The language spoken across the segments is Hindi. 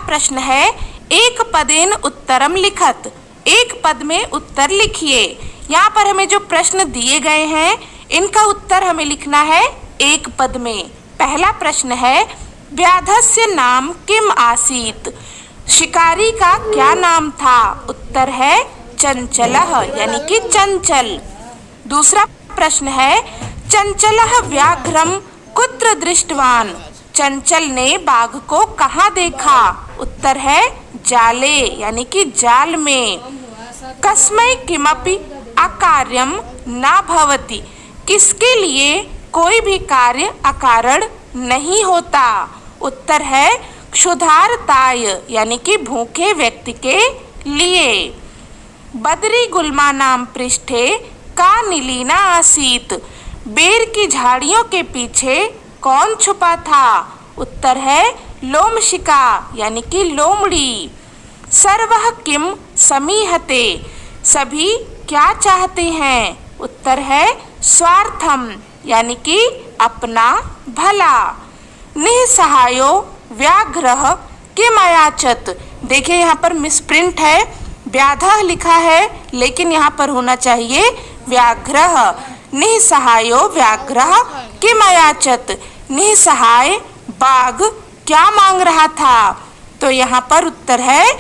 प्रश्न है, एक पदेन उत्तरम लिखत, एक पद में उत्तर लिखिए। यहाँ पर हमें जो प्रश्न दिए गए हैं इनका उत्तर हमें लिखना है एक पद में। पहला प्रश्न है, व्याधस्य नाम किम आसीत, शिकारी का क्या नाम था? उत्तर है चंचलः यानी कि चंचल। दूसरा प्रश्न है, चंचलः व्याघ्रम कुत्र दृष्टवान, चंचल ने बाघ को कहाँ देखा? उत्तर है जाले यानी कि जाल में। कस्मै किमपि अकार्यम न भवति, किसके लिए कोई भी कार्य अकारण नहीं होता? उत्तर है क्षुधार्ताय यानी कि भूखे व्यक्ति के लिए। बदरी गुल्मा नाम पृष्ठे का नीलीना आसीत, बेर की झाड़ियों के पीछे कौन छुपा था? उत्तर है लोमशिका यानी कि लोमड़ी। सर्वः किम समीहते, सभी क्या चाहते हैं? उत्तर है स्वार्थम यानी कि अपना भला। निसहायो व्याघ्रः किम अयाचत, देखिए यहाँ पर मिसप्रिंट है, व्याधः लिखा है लेकिन यहाँ पर होना चाहिए व्याघ्रः। निसहायो व्याघ्रः किम अयाचत, निसहाय बाघ क्या मांग रहा था? तो यहाँ पर उत्तर है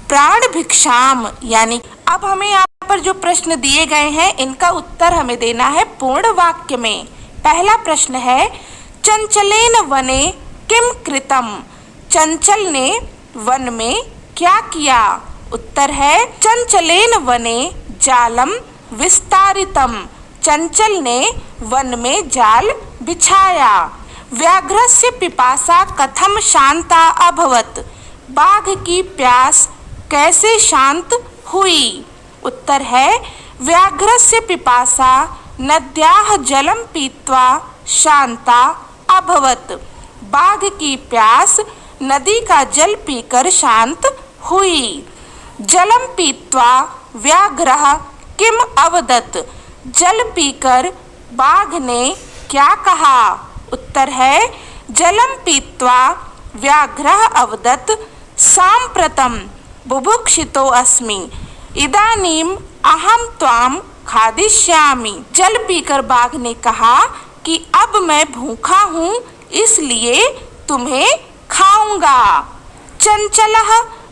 प्राण भिक्षाम यानी। अब हमें यहाँ पर जो प्रश्न दिए गए हैं इनका उत्तर हमें देना है पूर्ण वाक्य में। पहला प्रश्न है, चंचलेन वने किम कृतम, चंचल ने वन में क्या किया? उत्तर है चंचलेन वने जालम विस्तारितम, चंचल ने वन में जाल बिछाया। व्याघ्रस्य पिपासा कथम शांता अभवत, बाघ की प्यास कैसे शांत हुई? उत्तर है व्याघ्रस्य पिपासा नद्याः जलम पीत्वा शांता अभवत, बाघ की प्यास नदी का जल पीकर शांत हुई। जलम पीत्वा व्याघ्रः किम अवदत, जल पीकर बाघ ने क्या कहा? उत्तर है जलम पीत्वा व्याघ्रः अवदत साम्प्रतं बुभुक्षितो अस्मि, इदानीम अहम त्वाम खादिष्यामि, जल पीकर बाघ ने कहा कि अब मैं भूखा हूँ इसलिए तुम्हें खाऊंगा। चंचलः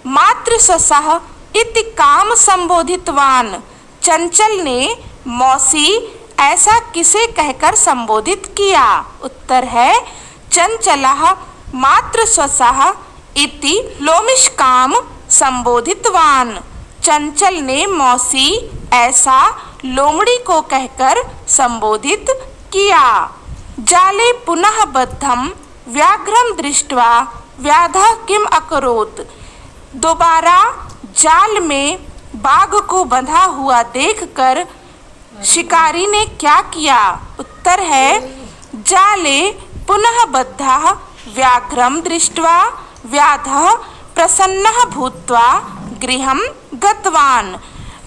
मातृससः इति काम संबोधितवान, चंचल ने मौसी ऐसा किसे कहकर संबोधित किया? उत्तर है चंचलः मातृससः इति लोमिष्काम संबोधितवान, चंचल ने मौसी ऐसा लोमड़ी को कहकर संबोधित किया। जाले पुनः बद्धम व्याघ्रम दृष्ट्वा व्याधः किम अकरोत्, दोबारा जाल में बाघ को बंधा हुआ देखकर शिकारी ने क्या किया? उत्तर है जाले पुनः बद्धः व्याघ्रम दृष्ट्वा व्याधः प्रसन्नः भूत्वा गृहं गतवान,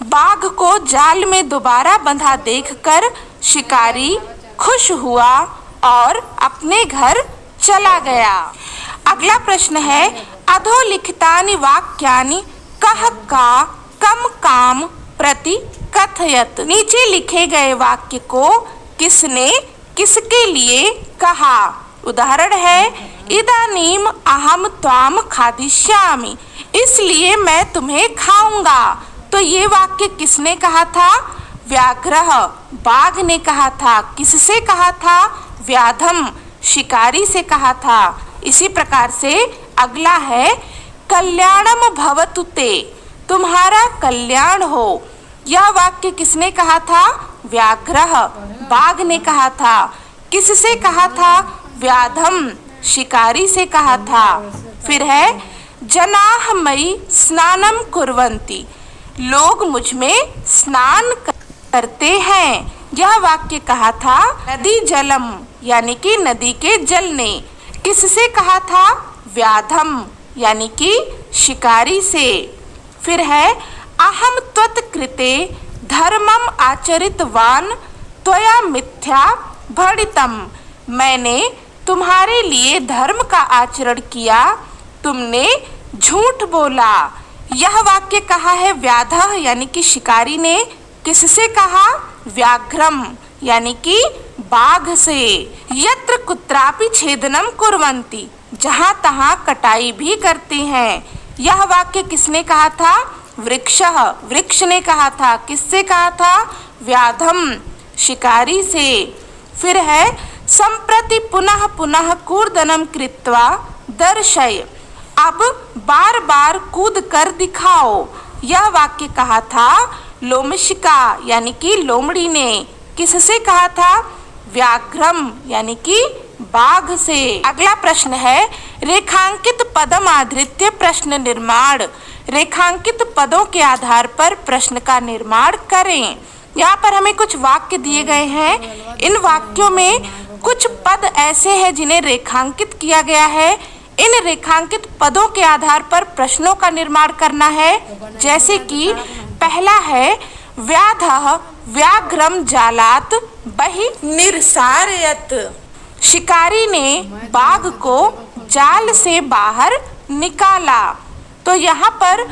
बाघ को जाल में दोबारा बंधा देखकर शिकारी खुश हुआ और अपने घर चला गया। अगला प्रश्न है, अधोलिखितानि वाक्यानि कः का कम काम प्रति कथयत, नीचे लिखे गए वाक्य को किसने किसके लिए कहा? उदाहरण है, इदानीम अहम त्वाम खादिष्यामि, इसलिए मैं तुम्हें खाऊंगा। तो ये वाक्य किसने कहा था? व्याघ्रः बाघ ने कहा था। किससे कहा था? व्याधम शिकारी से कहा था। इसी प्रकार से अगला है, कल्याणम भवतु ते, तुम्हारा कल्याण हो। यह वाक्य किसने कहा था? व्याघ्रः बाघ ने कहा था। किससे कहा था? व्याधम शिकारी से कहा था। फिर है, जनाः मयि स्नानम कुर्वन्ति, लोग मुझ में स्नान करते हैं। यह वाक्य कहा था नदी जलम यानी कि नदी के जल ने। किससे कहा था? व्याधम यानी कि शिकारी से। फिर है, अहम त्वत्कृते धर्मम आचरितवान त्वया मिथ्या भणितम, मैंने तुम्हारे लिए धर्म का आचरण किया, तुमने झूठ बोला। यह वाक्य कहा है व्याधः यानी कि शिकारी ने। किससे कहा? व्याघ्रम यानी कि बाघ से। यत्र कुत्रापि छेदनम कुर्वन्ति, जहाँ तहाँ कटाई भी करते हैं। यह वाक्य किसने कहा था? वृक्षः, वृक्ष ने कहा था। किससे कहा था? व्याधम, शिकारी से। फिर है सम्प्रति पुनः पुनः कूर्दनम कृत्वा दर्शय, अब बार बार कूद कर दिखाओ। यह वाक्य कहा था लोमशिका यानी कि लोमड़ी ने। किससे कहा था? व्याघ्रम यानी कि बाघ से। अगला प्रश्न है रेखांकित पदम आधृत्य प्रश्न निर्माण। रेखांकित पदों के आधार पर प्रश्न का निर्माण करें। यहाँ पर हमें कुछ वाक्य दिए गए हैं। इन वाक्यों में कुछ पद ऐसे हैं जिन्हें रेखांकित किया गया है। इन रेखांकित पदों के आधार पर प्रश्नों का निर्माण करना है। जैसे कि पहला है व्याधः व्याघ्रम जालात बहि निरसारयत, शिकारी ने बाघ को जाल से बाहर निकाला। तो यहाँ पर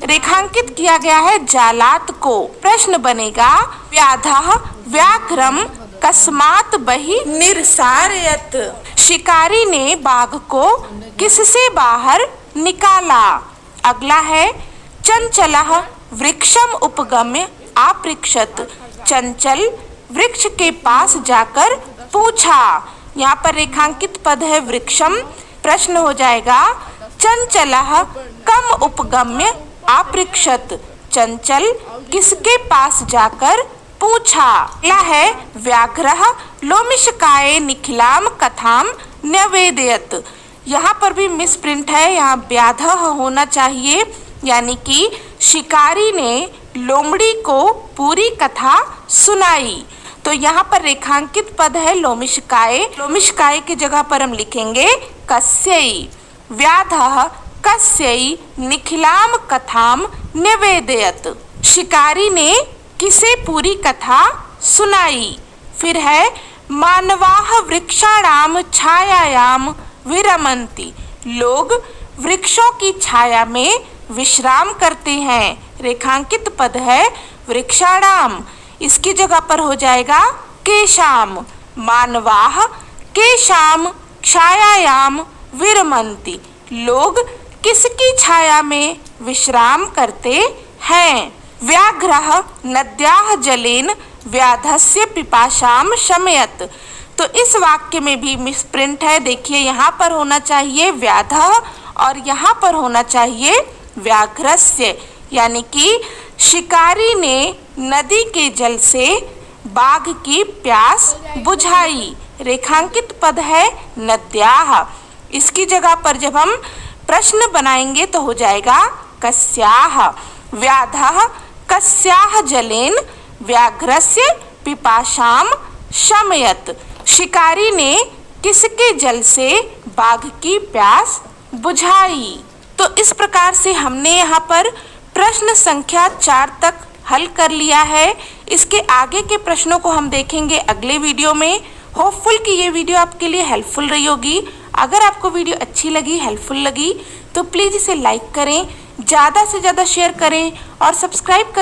रेखांकित किया गया है जालात को। प्रश्न बनेगा व्याधः व्याघ्रम कस्मात् बहि निरसारयत, शिकारी ने बाघ को किससे बाहर निकाला। अगला है चंचलः वृक्षम उपगम्य आपृक्षत, चंचल वृक्ष के पास जाकर पूछा। यहाँ पर रेखांकित पद है वृक्षम। प्रश्न हो जाएगा चंचलः कम उपगम्य आपृक्षत, चंचल किसके पास जाकर पूछा। अगला है व्याघ्रः लोमिशकाय निखिलाम कथाम न्यवेदयत, यहाँ पर भी मिसप्रिंट है। यहाँ व्याधः होना चाहिए, यानी कि शिकारी ने लोमड़ी को पूरी कथा सुनाई। तो यहाँ पर रेखांकित पद है लोमिशकाय। लोमिशकाय की जगह पर हम लिखेंगे कस्यै। व्याधः कस्यै निखिलाम कथाम निवेदयत, शिकारी ने किसे पूरी कथा सुनाई। फिर है मानवाः वृक्षाणाम छायायाम विरमन्ति, लोग वृक्षों की छाया में विश्राम करते हैं। रेखांकित पद है वृक्षाणाम, इसकी जगह पर हो जाएगा केशाम। मानवाः केशाम छायायाम विरमन्ति, लोग किसकी छाया में विश्राम करते हैं। व्याघ्रः नद्याः जलेन व्याधस्य पिपाशाम शमयत, तो इस वाक्य में भी मिसप्रिंट है। देखिए यहाँ पर होना चाहिए व्याधः और यहाँ पर होना चाहिए व्याघ्रस्य, यानी कि शिकारी ने नदी के जल से बाघ की प्यास बुझाई। रेखांकित पद है नद्याः, इसकी जगह पर जब हम प्रश्न बनाएंगे तो हो जाएगा कस्याः। व्याधः कस्याः जलेन व्याघ्रस्य पिपाशाम शमयत, शिकारी ने किसके जल से बाघ की प्यास बुझाई। तो इस प्रकार से हमने यहाँ पर प्रश्न संख्या 4 तक हल कर लिया है। इसके आगे के प्रश्नों को हम देखेंगे अगले वीडियो में। होपफुल कि ये वीडियो आपके लिए हेल्पफुल रही होगी। अगर आपको वीडियो अच्छी लगी, हेल्पफुल लगी, तो प्लीज़ इसे लाइक करें, ज़्यादा से ज़्यादा शेयर करें और सब्सक्राइब करें